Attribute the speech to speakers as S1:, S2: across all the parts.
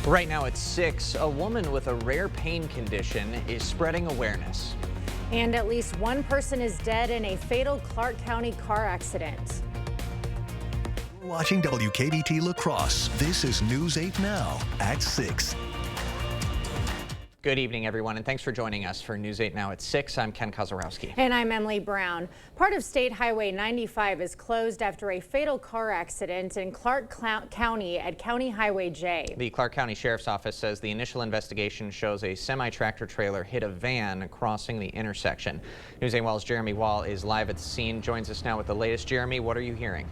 S1: Right now at 6, a woman with a rare pain condition is spreading awareness.
S2: And at least one person is dead in a fatal Clark County car accident.
S3: Watching WKBT La Crosse. This is News 8 Now at 6.
S1: Good evening, everyone, and thanks for joining us for News 8 Now at 6. I'm Ken Kozorowski.
S2: And I'm Emily Brown. Part of State Highway 95 is closed after a fatal car accident in Clark County at County Highway J.
S1: The Clark County Sheriff's Office says the initial investigation shows a semi-tractor trailer hit a van crossing the intersection. News 8 Wall's Jeremy Wall is live at the scene, joins us now with the latest. Jeremy, what are you hearing?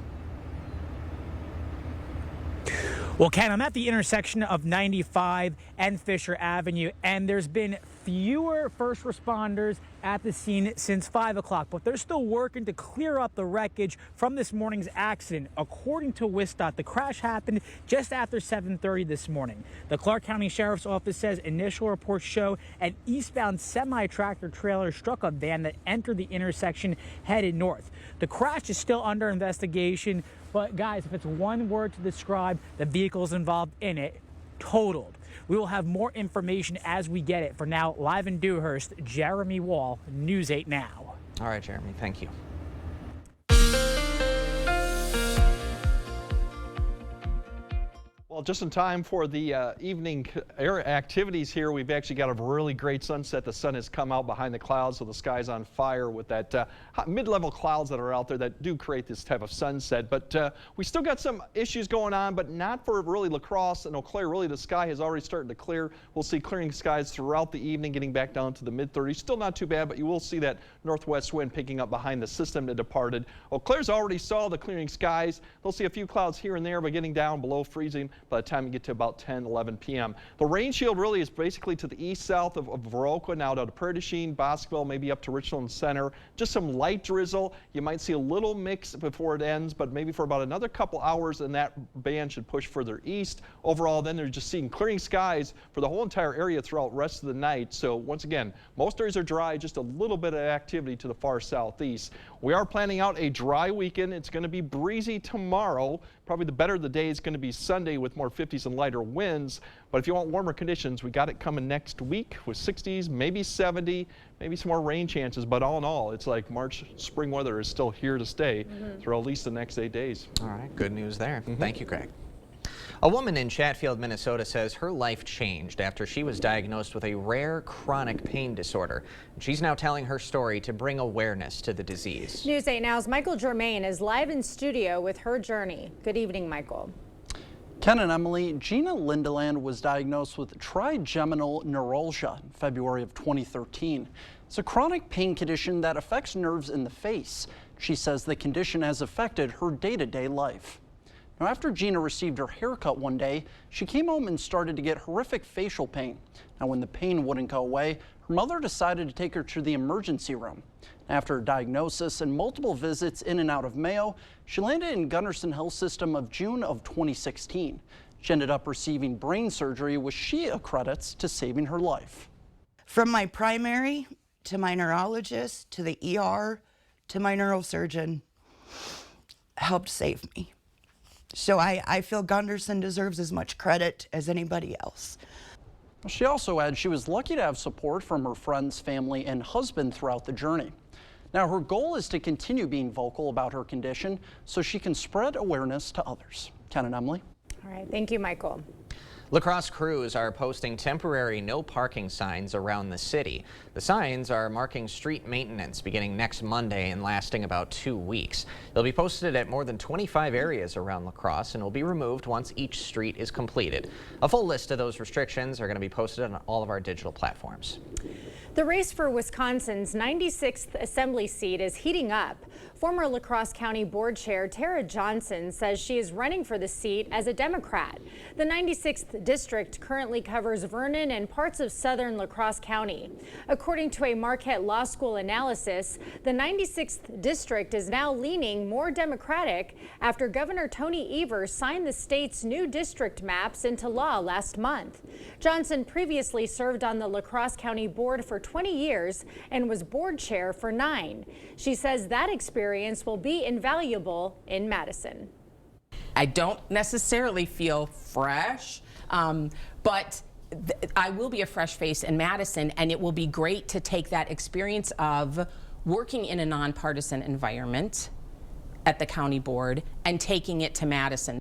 S4: Well, Ken, I'm at the intersection of 95 and Fisher Avenue, and there's been fewer first responders at the scene since 5 o'clock, but they're still working to clear up the wreckage from this morning's accident. According to WSDOT, the crash happened just after 7:30 this morning. The Clark County Sheriff's Office says initial reports show an eastbound semi-tractor trailer struck a van that entered the intersection headed north. The crash is still under investigation, but guys, if it's one word to describe the vehicles involved in it, totaled. We will have more information as we get it. For now, live in Dewhurst, Jeremy Wall, News 8 Now.
S1: All right, Jeremy, thank you.
S5: Well, just in time for the evening air activities here, we've actually got a really great sunset. The sun has come out behind the clouds, so the sky's on fire with that mid-level clouds that are out there that do create this type of sunset. But we still got some issues going on, but not for really La Crosse and Eau Claire. Really, the sky has already started to clear. We'll see clearing skies throughout the evening, getting back down to the mid-30s. Still not too bad, but you will see that northwest wind picking up behind the system that departed. Eau Claire's already saw the clearing skies. They'll see a few clouds here and there, but getting down below freezing by the time you get to about 10, 11 p.m. The rain shield really is basically to the east-south of Viroqua, now down to Prairie du Chien, Bosqueville, maybe up to Richland Center. Just some light drizzle. You might see a little mix before it ends, but maybe for about another couple hours, and that band should push further east. Overall, then they're just seeing clearing skies for the whole entire area throughout the rest of the night. So once again, most areas are dry, just a little bit of activity to the far southeast. We are planning out a dry weekend. It's going to be breezy tomorrow. Probably the better of the day is going to be Sunday with more 50s and lighter winds. But if you want warmer conditions, we got it coming next week with 60s, maybe 70, maybe some more rain chances. But all in all, it's like March spring weather is still here to stay through at least the next 8 days.
S1: All right, good news there. Thank you, Greg. A woman in Chatfield, Minnesota says her life changed after she was diagnosed with a rare chronic pain disorder. She's now telling her story to bring awareness to the disease.
S2: News 8 Now's Michael Germain is live in studio with her journey. Good evening, Michael.
S6: Ken and Emily, Gina Lindeland was diagnosed with trigeminal neuralgia in February of 2013. It's a chronic pain condition that affects nerves in the face. She says the condition has affected her day-to-day life. Now, after Gina received her haircut one day, she came home and started to get horrific facial pain. Now, when the pain wouldn't go away, her mother decided to take her to the emergency room. After a diagnosis and multiple visits in and out of Mayo, she landed in Gunderson Health System of June of 2016. She ended up receiving brain surgery, which she accredits to saving her life.
S7: From my primary to my neurologist to the ER to my neurosurgeon helped save me. So I feel Gunderson deserves as much credit as anybody else.
S6: She also adds she was lucky to have support from her friends, family, and husband throughout the journey. Now, her goal is to continue being vocal about her condition so she can spread awareness to others. Ken and Emily.
S2: All right, thank you, Michael.
S1: La Crosse crews are posting temporary no parking signs around the city. The signs are marking street maintenance beginning next Monday and lasting about 2 weeks. They'll be posted at more than 25 areas around La Crosse and will be removed once each street is completed. A full list of those restrictions are going to be posted on all of our digital platforms.
S2: The race for Wisconsin's 96th Assembly seat is heating up. Former La Crosse County Board Chair Tara Johnson says she is running for the seat as a Democrat. The 96th district currently covers Vernon and parts of southern La Crosse County. According to a Marquette Law School analysis, the 96th district is now leaning more Democratic after Governor Tony Evers signed the state's new district maps into law last month. Johnson previously served on the La Crosse County Board for 20 years and was board chair for 9. She says that experience will be invaluable in Madison.
S8: I don't necessarily feel fresh. But I will be a fresh face in Madison, and it will be great to take that experience of working in a nonpartisan environment at the county board and taking it to Madison.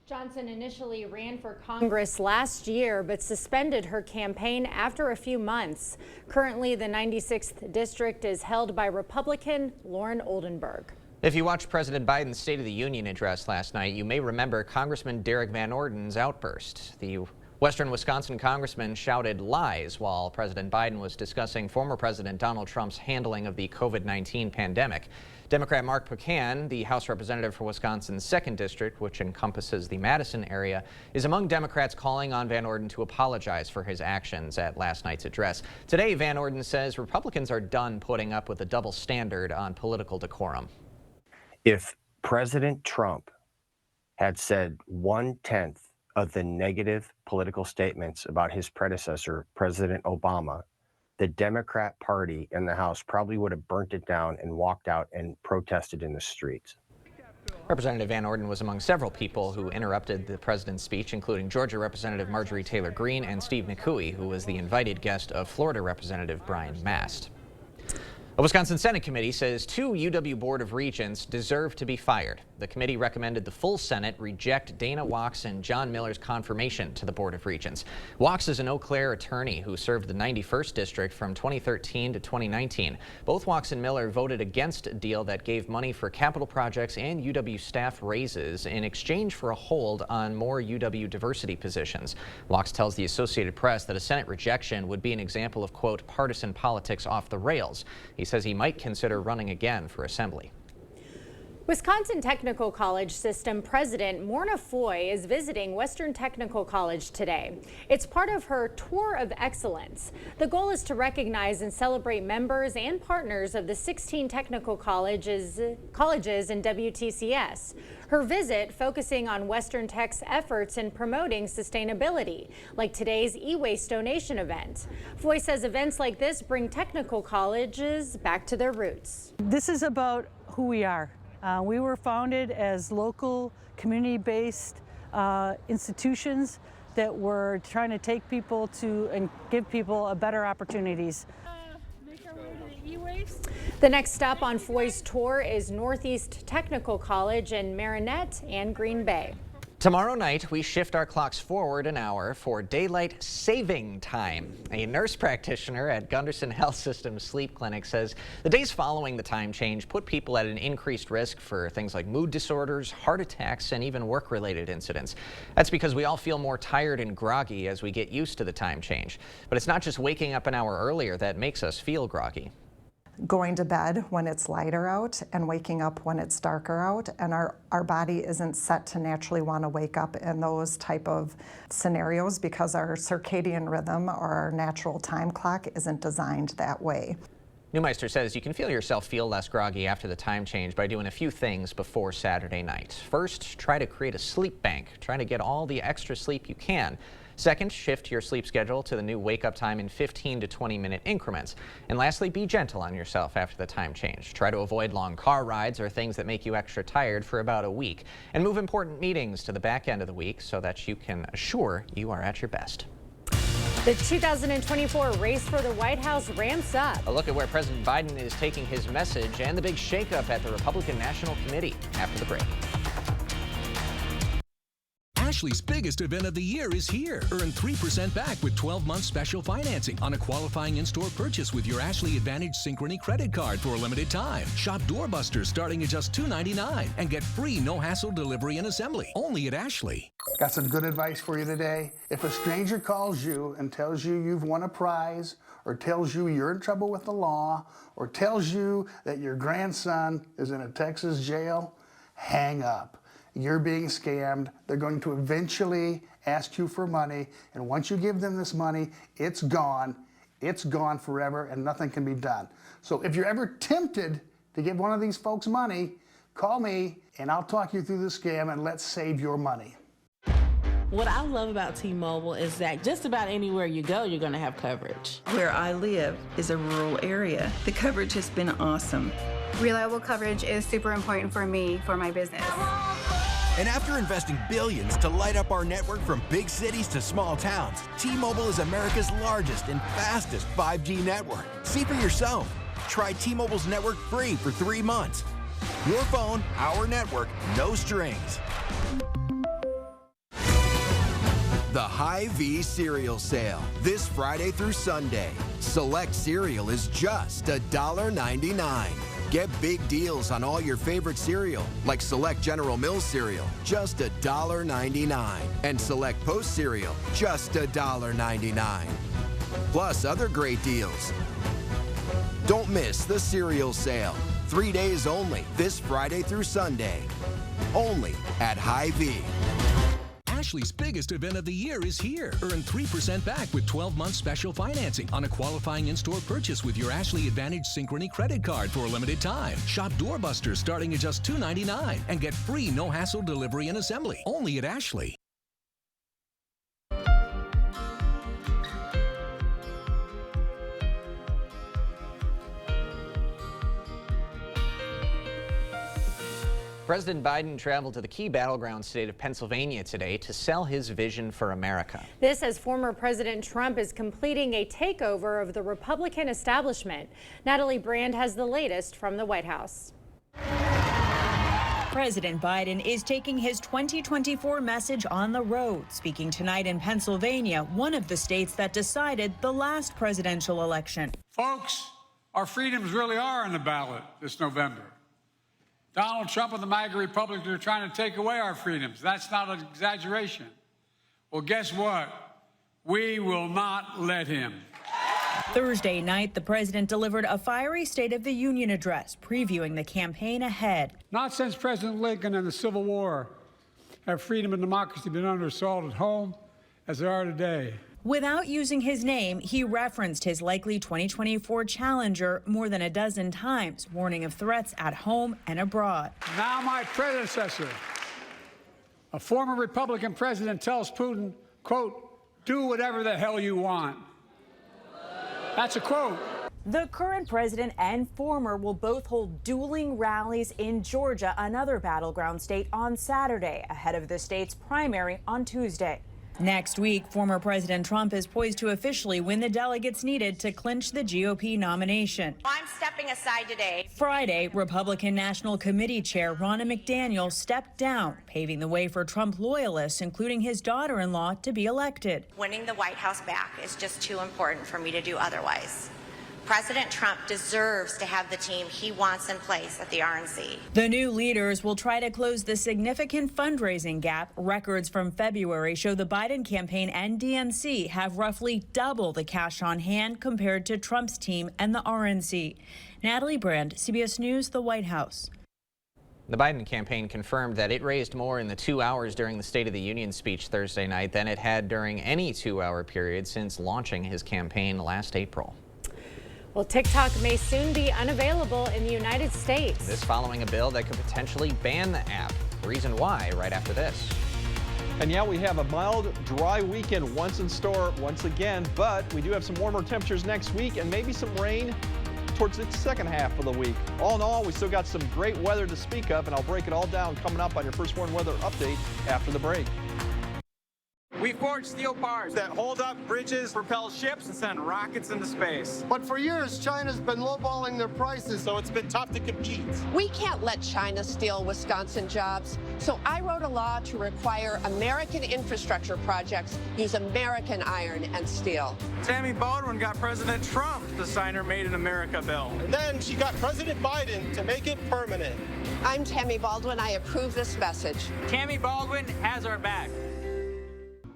S2: Johnson initially ran for Congress last year, but suspended her campaign after a few months. Currently, the 96th district is held by Republican Lauren Oldenburg.
S1: If you watched President Biden's State of the Union address last night, you may remember Congressman Derek Van Orden's outburst. The Western Wisconsin congressman shouted lies while President Biden was discussing former President Donald Trump's handling of the COVID-19 pandemic. Democrat Mark Pocan, the House representative for Wisconsin's 2nd District, which encompasses the Madison area, is among Democrats calling on Van Orden to apologize for his actions at last night's address. Today, Van Orden says Republicans are done putting up with a double standard on political decorum.
S9: If President Trump had said 1/10 of the negative political statements about his predecessor, President Obama, the Democrat Party in the House probably would have burnt it down and walked out and protested in the streets.
S1: Representative Van Orden was among several people who interrupted the president's speech, including Georgia Representative Marjorie Taylor Greene and Steve McCooey, who was the invited guest of Florida Representative Brian Mast. A Wisconsin Senate committee says 2 UW Board of Regents deserve to be fired. The committee recommended the full Senate reject Dana Wachs and John Miller's confirmation to the Board of Regents. Wachs is an Eau Claire attorney who served the 91st District from 2013 to 2019. Both Wachs and Miller voted against a deal that gave money for capital projects and UW staff raises in exchange for a hold on more UW diversity positions. Wachs tells the Associated Press that a Senate rejection would be an example of, quote, partisan politics off the rails. He says he might consider running again for assembly.
S2: Wisconsin Technical College System President Morna Foy is visiting Western Technical College today. It's part of her Tour of Excellence. The goal is to recognize and celebrate members and partners of the 16 technical colleges in WTCS. Her visit focusing on Western Tech's efforts in promoting sustainability, like today's e-waste donation event. Foy says events like this bring technical colleges back to their roots.
S10: This is about who we are. We were founded as local, community-based institutions that were trying to take people to and give people a better opportunities.
S2: Make our way to the e-waste. The next stop on Foy's tour is Northeast Technical College in Marinette and Green Bay.
S1: Tomorrow night, we shift our clocks forward an hour for daylight saving time. A nurse practitioner at Gunderson Health System Sleep Clinic says the days following the time change put people at an increased risk for things like mood disorders, heart attacks, and even work-related incidents. That's because we all feel more tired and groggy as we get used to the time change. But it's not just waking up an hour earlier that makes us feel groggy.
S11: Going to bed when it's lighter out and waking up when it's darker out, and our body isn't set to naturally want to wake up in those type of scenarios because our circadian rhythm or our natural time clock isn't designed that way.
S1: Neumeister says you can feel yourself feel less groggy after the time change by doing a few things before Saturday night. First, try to create a sleep bank. Try to get all the extra sleep you can. Second, shift your sleep schedule to the new wake-up time in 15 to 20-minute increments. And lastly, be gentle on yourself after the time change. Try to avoid long car rides or things that make you extra tired for about a week. And move important meetings to the back end of the week so that you can assure you are at your best.
S2: The 2024 race for the White House ramps up.
S1: A look at where President Biden is taking his message and the big shakeup at the Republican National Committee after the break.
S12: Ashley's biggest event of the year is here. Earn 3% back with 12-month special financing on a qualifying in-store purchase with your Ashley Advantage Synchrony credit card for a limited time. Shop Doorbusters starting at just $2.99 and get free no-hassle delivery and assembly. Only at Ashley.
S13: Got some good advice for you today. If a stranger calls you and tells you you've won a prize, or tells you you're in trouble with the law, or tells you that your grandson is in a Texas jail, hang up. You're being scammed. They're going to eventually ask you for money, and once you give them this money, it's gone. It's gone forever, and nothing can be done. So if you're ever tempted to give one of these folks money, call me, and I'll talk you through the scam, and let's save your money.
S14: What I love about T-Mobile is that just about anywhere you go, you're going to have coverage.
S15: Where I live is a rural area. The coverage has been awesome.
S16: Reliable coverage is super important for me, for my business. And after investing billions to light up our network from big cities to small towns, T-Mobile is America's largest and fastest 5G network. See for yourself. Try T-Mobile's network free for 3 months. Your phone, our network, no strings. The Hy-Vee cereal sale, this Friday through Sunday. Select cereal is just $1.99. Get big deals on all your favorite cereal, like Select General Mills cereal, just $1.99. And Select Post cereal, just $1.99. Plus other great deals. Don't miss the cereal sale. 3 days only, this Friday through Sunday. Only at Hy-Vee.
S12: Ashley's biggest event of the year is here. Earn 3% back with 12-month special financing on a qualifying in-store purchase with your Ashley Advantage Synchrony credit card for a limited time. Shop Doorbusters starting at just $2.99 and get free no-hassle delivery and assembly. Only at Ashley.
S1: President Biden traveled to the key battleground state of Pennsylvania today to sell his vision for America.
S2: This as former President Trump is completing a takeover of the Republican establishment. Natalie Brand has the latest from the White House.
S17: President Biden is taking his 2024 message on the road, speaking tonight in Pennsylvania, one of the states that decided the last presidential election.
S18: Folks, our freedoms really are on the ballot this November. Donald Trump and the MAGA Republicans are trying to take away our freedoms. That's not an exaggeration. Well, guess what? We will not let him.
S17: Thursday night, the president delivered a fiery State of the Union address, previewing the campaign ahead.
S18: Not since President Lincoln and the Civil War have freedom and democracy been under assault at home as they are today.
S17: Without using his name, he referenced his likely 2024 challenger more than a dozen times, warning of threats at home and abroad.
S18: Now my predecessor, a former Republican president, tells Putin, quote, "Do whatever the hell you want." That's a quote.
S17: The current president and former will both hold dueling rallies in Georgia, another battleground state, on Saturday, ahead of the state's primary on Tuesday. Next week, former President Trump is poised to officially win the delegates needed to clinch the GOP nomination.
S19: I'm stepping aside today.
S17: Friday, Republican National Committee Chair Ronna McDaniel stepped down, paving the way for Trump loyalists, including his daughter-in-law, to be elected.
S19: Winning the White House back is just too important for me to do otherwise. President Trump deserves to have the team he wants in place at the RNC.
S17: The new leaders will try to close the significant fundraising gap. Records from February show the Biden campaign and DNC have roughly double the cash on hand compared to Trump's team and the RNC. Natalie Brand, CBS News, the White House.
S1: The Biden campaign confirmed that it raised more in the 2 hours during the State of the Union speech Thursday night than it had during any 2-hour period since launching his campaign last April.
S2: Well, TikTok may soon be unavailable in the United States.
S1: This following a bill that could potentially ban the app. Reason why, right after this.
S5: And yeah, we have a mild, dry weekend once in store once again, but we do have some warmer temperatures next week and maybe some rain towards the second half of the week. All in all, we still got some great weather to speak of, and I'll break it all down coming up on your First Warn Weather Update after the break.
S20: We forge steel bars that hold up bridges, propel ships, and send rockets into space. But for years, China's been lowballing their prices, so it's been tough to compete.
S21: We can't let China steal Wisconsin jobs, so I wrote a law to require American infrastructure projects use American iron and steel.
S20: Tammy Baldwin got President Trump to sign her Made in America bill. And then she got President Biden to make it permanent.
S21: I'm Tammy Baldwin. I approve this message.
S20: Tammy Baldwin has our back.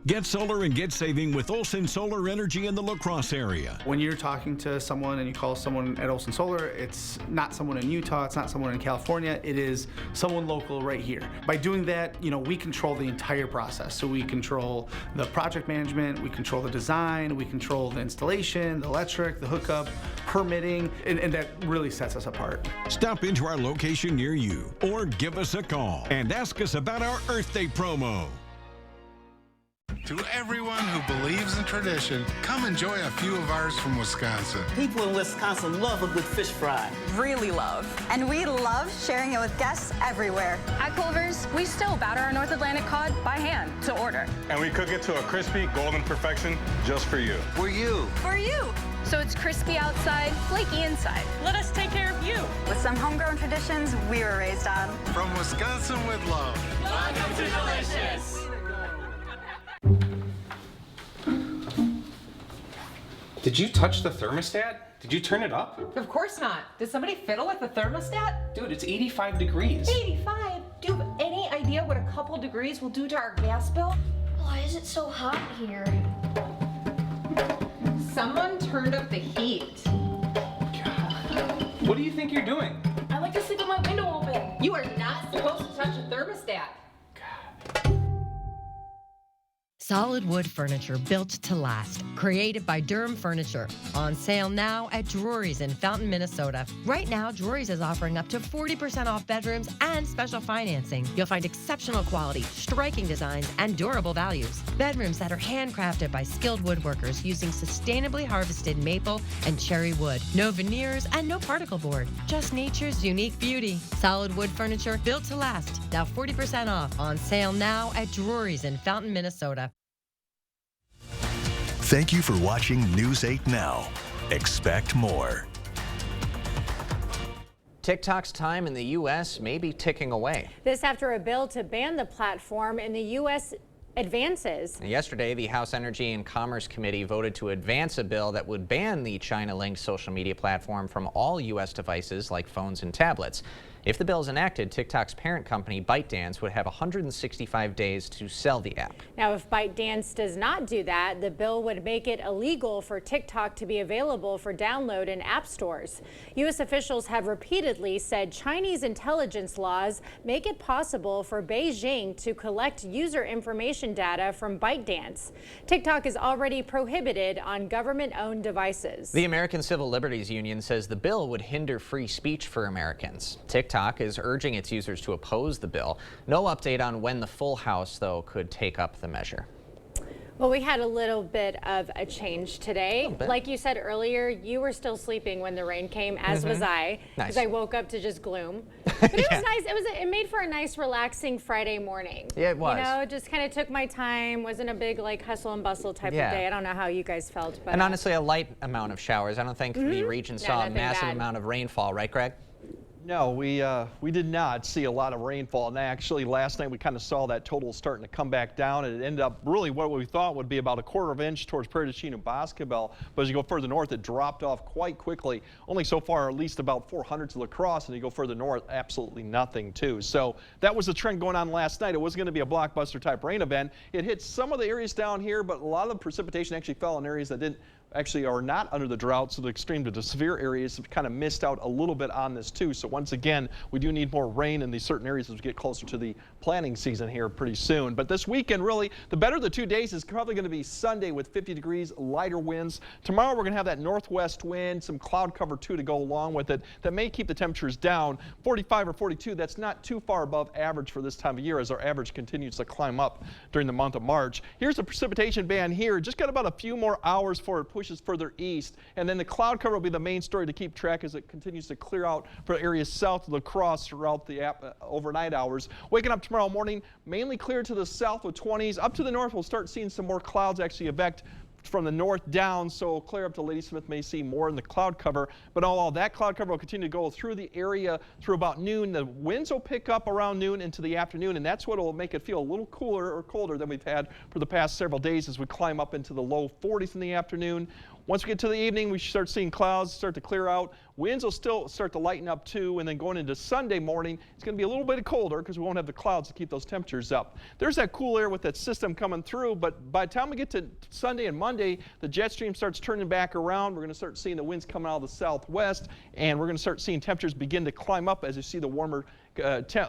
S22: Get solar and get saving with Olson Solar Energy in the La Crosse area.
S23: When you're talking to someone and you call someone at Olson Solar, it's not someone in Utah, it's not someone in California, it is someone local right here. By doing that, we control the entire process. So we control the project management, we control the design, we control the installation, the electric, the hookup, permitting, and that really sets us apart.
S22: Stop into our location near you or give us a call and ask us about our Earth Day promo.
S3: To everyone who believes in tradition, come enjoy a few of ours from Wisconsin.
S4: People in Wisconsin love a good fish fry.
S7: Really love. And we love sharing it with guests everywhere. At Culver's, we still batter our North Atlantic cod by hand to order.
S24: And we cook it to a crispy, golden perfection just for you.
S4: For you.
S7: For you. So it's crispy outside, flaky inside. Let us take care of you. With some homegrown traditions we were raised on.
S3: From Wisconsin with love.
S7: Welcome to Delicious.
S25: Did you touch the thermostat? Did you turn it up?
S26: Of course not. Did somebody fiddle with the thermostat?
S25: Dude, it's 85 degrees.
S26: 85? Do you have any idea what a couple degrees will do to our gas bill?
S27: Why is it so hot here?
S26: Someone turned up the heat.
S25: What do you think you're doing?
S26: I like to sleep with my window open. You are not supposed to touch a thermostat.
S28: Solid wood furniture built to last. Created by Durham Furniture. On sale now at Drury's in Fountain, Minnesota. Right now, Drury's is offering up to 40% off bedrooms and special financing. You'll find exceptional quality, striking designs, and durable values. Bedrooms that are handcrafted by skilled woodworkers using sustainably harvested maple and cherry wood. No veneers and no particle board. Just nature's unique beauty. Solid wood furniture built to last. Now 40% off. On sale now at Drury's in Fountain, Minnesota.
S29: Thank you for watching News 8 Now. Expect more.
S1: TikTok's time in the U.S. may be ticking away.
S2: This after a bill to ban the platform in the U.S. advances.
S1: Yesterday, the House Energy and Commerce Committee voted to advance a bill that would ban the China-linked social media platform from all U.S. devices like phones and tablets. If the bill is enacted, TikTok's parent company, ByteDance, would have 165 days to sell the app.
S2: Now, if ByteDance does not do that, the bill would make it illegal for TikTok to be available for download in app stores. U.S. officials have repeatedly said Chinese intelligence laws make it possible for Beijing to collect user information data from ByteDance. TikTok is already prohibited on government-owned devices.
S1: The American Civil Liberties Union says the bill would hinder free speech for Americans. TikTok is urging its users to oppose the bill. No update on when the full House, though, could take up the measure.
S2: Well, we had a little bit of a change today. Like you said earlier, you were still sleeping when the rain came, as was I, because
S1: Nice.
S2: I woke up to just gloom. But it was nice. It made for a nice, relaxing Friday morning.
S1: Yeah, it was.
S2: You know, just kind of took my time. Wasn't a big like hustle and bustle type
S1: Yeah.
S2: of day. I don't know how you guys felt, but
S1: And honestly, a light amount of showers. I don't think the region saw a
S2: nothing
S1: massive
S2: bad.
S1: amount of rainfall, right, Greg?
S5: No, we did not see a lot of rainfall. And actually, last night we kind of saw that total starting to come back down, and it ended up really what we thought would be about a quarter of an inch towards Prairie du Chien and Boscobel. But as you go further north, it dropped off quite quickly. Only so far, at least about 400 to La Crosse, and you go further north, absolutely nothing too. So that was the trend going on last night. It was going to be a blockbuster type rain event. It hit some of the areas down here, but a lot of the precipitation actually fell in areas that didn't actually are not under the drought, so the extreme to the severe areas have kind of missed out a little bit on this too. So once again, we do need more rain in these certain areas as we get closer to the planting season here pretty soon. But this weekend, really, the better of the 2 days is probably going to be Sunday with 50 degrees, lighter winds. Tomorrow we're going to have that northwest wind, some cloud cover too to go along with it that may keep the temperatures down. 45 or 42, that's not too far above average for this time of year as our average continues to climb up during the month of March. Here's the precipitation band here. Just got about a few more hours before it pushes further east, and then the cloud cover will be the main story to keep track as it continues to clear out for areas south of La Crosse throughout the overnight hours. Waking up tomorrow morning, mainly clear to the south with 20s. Up to the north, we'll start seeing some more clouds actually evac from the north down, so clear up to Ladysmith may see more in the cloud cover, but all that cloud cover will continue to go through the area through about noon. The winds will pick up around noon into the afternoon, and that's what will make it feel a little cooler or colder than we've had for the past several days as we climb up into the low 40s in the afternoon. Once we get to the evening, we start seeing clouds start to clear out. Winds will still start to lighten up too, and then going into Sunday morning, it's going to be a little bit colder because we won't have the clouds to keep those temperatures up. There's that cool air with that system coming through, but by the time we get to Sunday and Monday, the jet stream starts turning back around. We're going to start seeing the winds coming out of the southwest, and we're going to start seeing temperatures begin to climb up as you see the warmer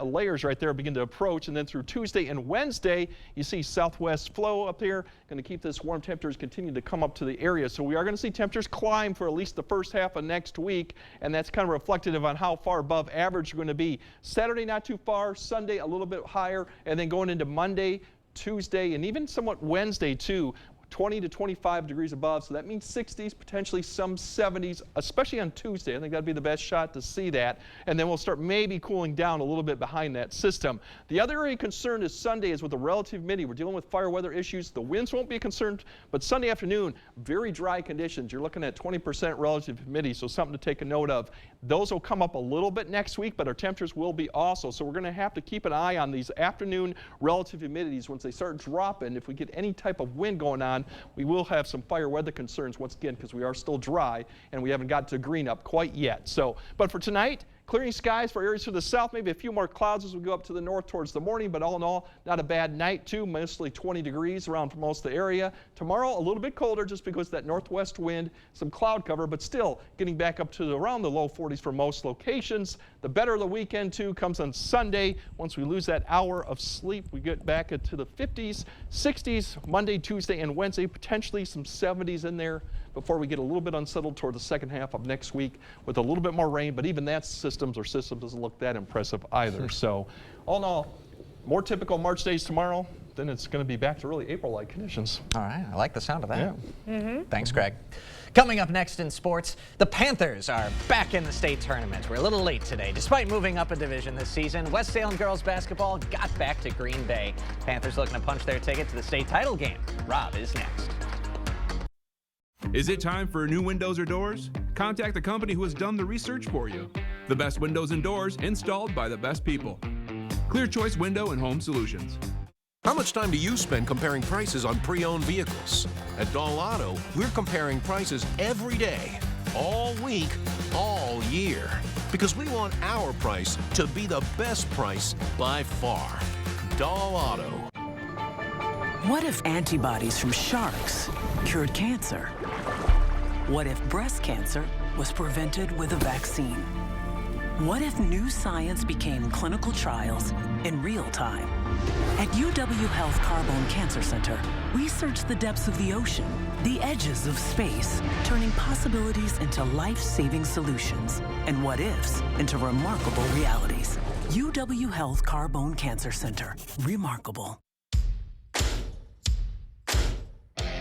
S5: layers right there begin to approach. And then through Tuesday and Wednesday, you see southwest flow up here, going to keep this warm temperatures continue to come up to the area. So we are going to see temperatures climb for at least the first half of next week, and that's kind of reflective on how far above average you're going to be. Saturday not too far, Sunday a little bit higher, and then going into Monday, Tuesday, and even somewhat Wednesday too. 20 to 25 degrees above, so that means 60s, potentially some 70s, especially on Tuesday. I think that'd be the best shot to see that. And then we'll start maybe cooling down a little bit behind that system. The other area of concern is Sunday is with the relative humidity. We're dealing with fire weather issues. The winds won't be a concern, but Sunday afternoon, very dry conditions. You're looking at 20% relative humidity, so something to take a note of. Those will come up a little bit next week, but our temperatures will be also. So we're going to have to keep an eye on these afternoon relative humidities. Once they start dropping, if we get any type of wind going on, we will have some fire weather concerns once again because we are still dry and we haven't got to green up quite yet. So, but for tonight, clearing skies for areas to the south, maybe a few more clouds as we go up to the north towards the morning, but all in all, not a bad night too, mostly 20 degrees around for most of the area. Tomorrow, a little bit colder just because of that northwest wind, some cloud cover, but still getting back up to around the low 40s for most locations. The better of the weekend too comes on Sunday. Once we lose that hour of sleep, we get back into the 50s, 60s, Monday, Tuesday, and Wednesday, potentially some 70s in there before we get a little bit unsettled toward the second half of next week with a little bit more rain, but even that system doesn't look that impressive either. So all in all, more typical March days tomorrow, then it's going to be back to really April-like conditions.
S1: All right, I like the sound of that.
S5: Yeah.
S1: Thanks, Greg. Coming up next in sports, the Panthers are back in the state tournament. We're a little late today. Despite moving up a division this season, West Salem girls basketball got back to Green Bay. Panthers looking to punch their ticket to the state title game. Rob is next.
S6: Is it time for new windows or doors? Contact the company who has done the research for you. The best windows and doors installed by the best people. Clear Choice Window and Home Solutions.
S8: How much time do you spend comparing prices on pre-owned vehicles? At Dahl Auto, we're comparing prices every day, all week, all year. Because we want our price to be the best price by far. Dahl Auto.
S9: What if antibodies from sharks cured cancer? What if breast cancer was prevented with a vaccine? What if new science became clinical trials in real time? At UW Health Carbone Cancer Center, we search the depths of the ocean, the edges of space, turning possibilities into life-saving solutions and what-ifs into remarkable realities. UW Health Carbone Cancer Center. Remarkable.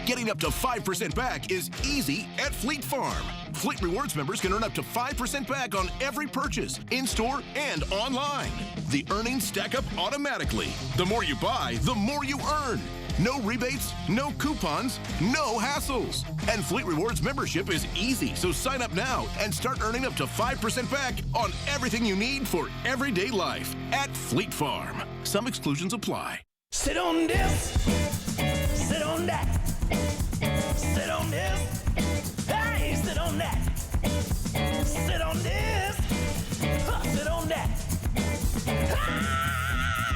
S10: Getting up to 5% back is easy at Fleet Farm. Fleet Rewards members can earn up to 5% back on every purchase, in-store and online. The earnings stack up automatically. The more you buy, the more you earn. No rebates, no coupons, no hassles. And Fleet Rewards membership is easy, so sign up now and start earning up to 5% back on everything you need for everyday life at Fleet Farm. Some exclusions apply.
S11: Sit on this, sit on that. Sit on this, hey, sit on that. Sit on this, sit on that.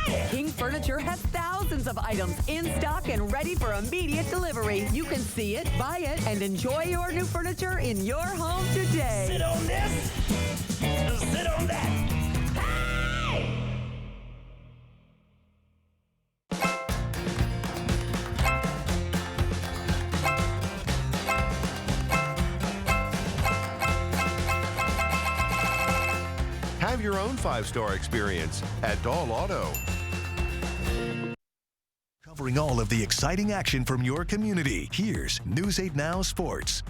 S11: Hey!
S13: King Furniture has thousands of items in stock and ready for immediate delivery. You can see it, buy it, and enjoy your new furniture in your home today.
S11: Sit on this, sit on that. Hey!
S29: Have your own 5-star experience at Dahl Auto. Covering all of the exciting action from your community, here's News 8 Now Sports.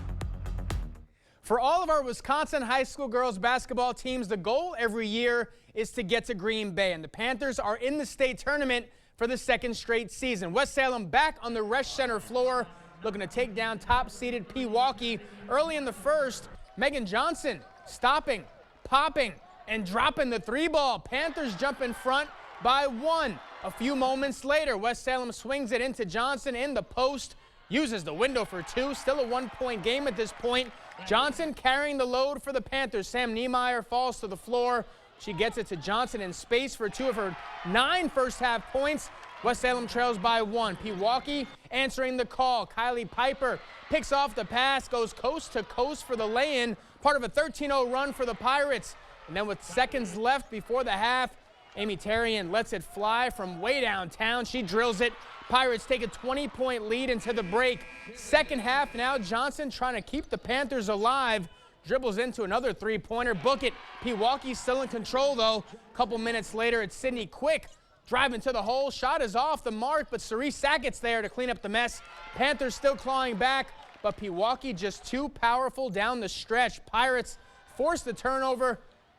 S14: For all of our Wisconsin high school girls basketball teams, the goal every year is to get to Green Bay, and the Panthers are in the state tournament for the second straight season. West Salem back on the Resch Center floor, looking to take down top-seeded Pewaukee. Early in the first, Megan Johnson stopping, popping, and dropping the 3-ball. Panthers jump in front by 1. A few moments later, West Salem swings it into Johnson in the post, uses the window for 2. Still a 1-point game at this point. Johnson carrying the load for the Panthers. Sam Niemeyer falls to the floor. She gets it to Johnson in space for 2 of her 9 first-half points. West Salem trails by 1. Pewaukee answering the call. Kylie Piper picks off the pass, goes coast to coast for the lay-in, part of a 13-0 run for the Pirates. And then with seconds left before the half, Amy Tarian lets it fly from way downtown. She drills it. Pirates take a 20-point lead into the break. Second half now, Johnson trying to keep the Panthers alive. Dribbles into another 3-pointer. Book it. Pewaukee still in control, though. A couple minutes later, it's Sydney Quick driving to the hole. Shot is off the mark, but Cerise Sackett's there to clean up the mess. Panthers still clawing back, but Pewaukee just too powerful down the stretch. Pirates force the turnover.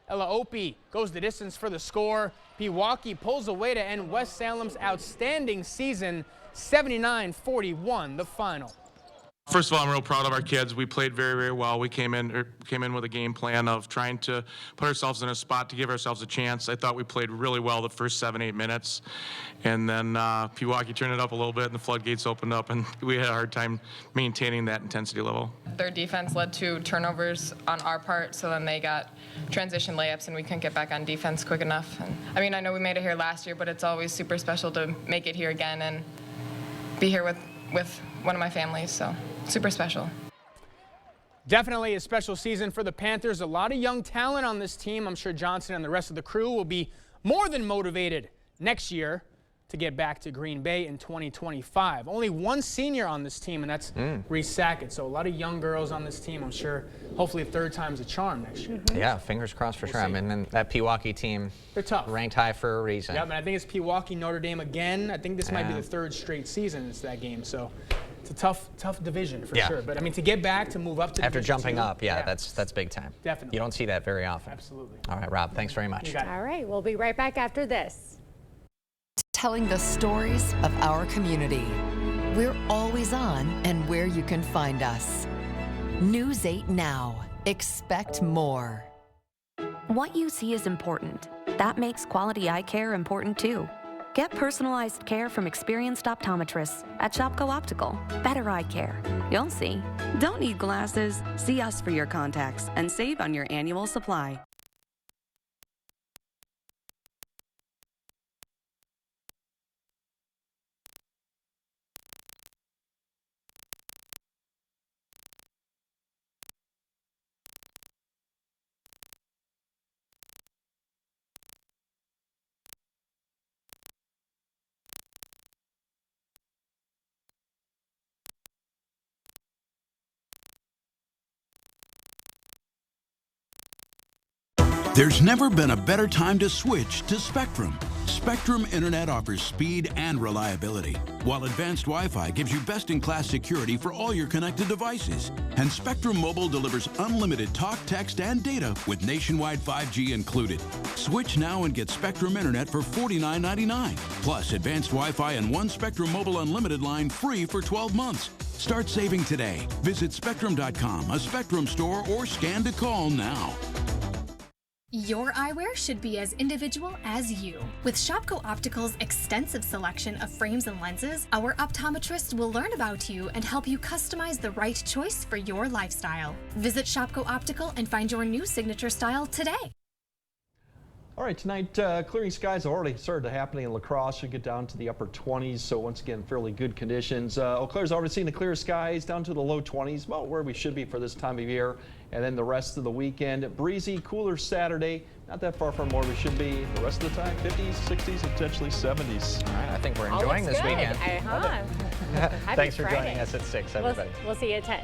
S14: Ella Opie goes the distance for the score. Pewaukee pulls away to end West Salem's outstanding season, 79-41, the final.
S12: First of all, I'm real proud of our kids. We played very, very well. We came in with a game plan of trying to put ourselves in a spot to give ourselves a chance. I thought we played really well the first 7-8 minutes. And then Pewaukee turned it up a little bit and the floodgates opened up and we had a hard time maintaining that intensity level.
S15: Their defense led to turnovers on our part, so then they got transition layups and we couldn't get back on defense quick enough. And, I mean, I know we made it here last year, but it's always super special to make it here again and be here with one of my families, so super special.
S14: Definitely a special season for the Panthers. A lot of young talent on this team. I'm sure Johnson and the rest of the crew will be more than motivated next year to get back to Green Bay in 2025. Only one senior on this team, and that's Reese Sackett. So a lot of young girls on this team. I'm sure hopefully a third time's a charm next year.
S1: Yeah, fingers crossed for sure. I mean, and that Pewaukee team,
S14: they're tough.
S1: Ranked high for a reason.
S14: Yeah, but I think it's Pewaukee, Notre Dame again. I think this might be the third straight season it's that game. So it's a tough division for sure. But I mean, to get back, to move up to
S1: after
S14: Division
S1: jumping
S14: II,
S1: up, that's big time.
S14: Definitely.
S1: You don't see that very often.
S14: Absolutely.
S1: All right, Rob, thanks very much.
S2: All right, we'll be right back after this.
S16: Telling the stories of our community. We're always on and where you can find us. News 8 Now. Expect more.
S17: What you see is important. That makes quality eye care important too. Get personalized care from experienced optometrists at Shopko Optical. Better eye care. You'll see. Don't need glasses? See us for your contacts and save on your annual supply.
S18: There's never been a better time to switch to Spectrum. Spectrum Internet offers speed and reliability, while advanced Wi-Fi gives you best-in-class security for all your connected devices. And Spectrum Mobile delivers unlimited talk, text, and data with nationwide 5G included. Switch now and get Spectrum Internet for $49.99, plus advanced Wi-Fi and one Spectrum Mobile Unlimited line free for 12 months. Start saving today. Visit Spectrum.com, a Spectrum store, or scan to call now.
S19: Your eyewear should be as individual as you. With Shopko Optical's extensive selection of frames and lenses, our optometrists will learn about you and help you customize the right choice for your lifestyle. Visit Shopko Optical and find your new signature style today.
S5: All right, tonight, clearing skies have already started happening in La Crosse. Should get down to the upper 20s, so once again, fairly good conditions. Eau Claire's already seen the clear skies down to the low 20s, about where we should be for this time of year. And then the rest of the weekend, breezy, cooler Saturday, not that far from where we should be. The rest of the time, 50s, 60s, and potentially 70s.
S1: All right, I think we're enjoying this weekend.
S2: Happy
S1: Thanks for
S2: Friday.
S1: joining us at 6, everybody.
S2: We'll see you at 10.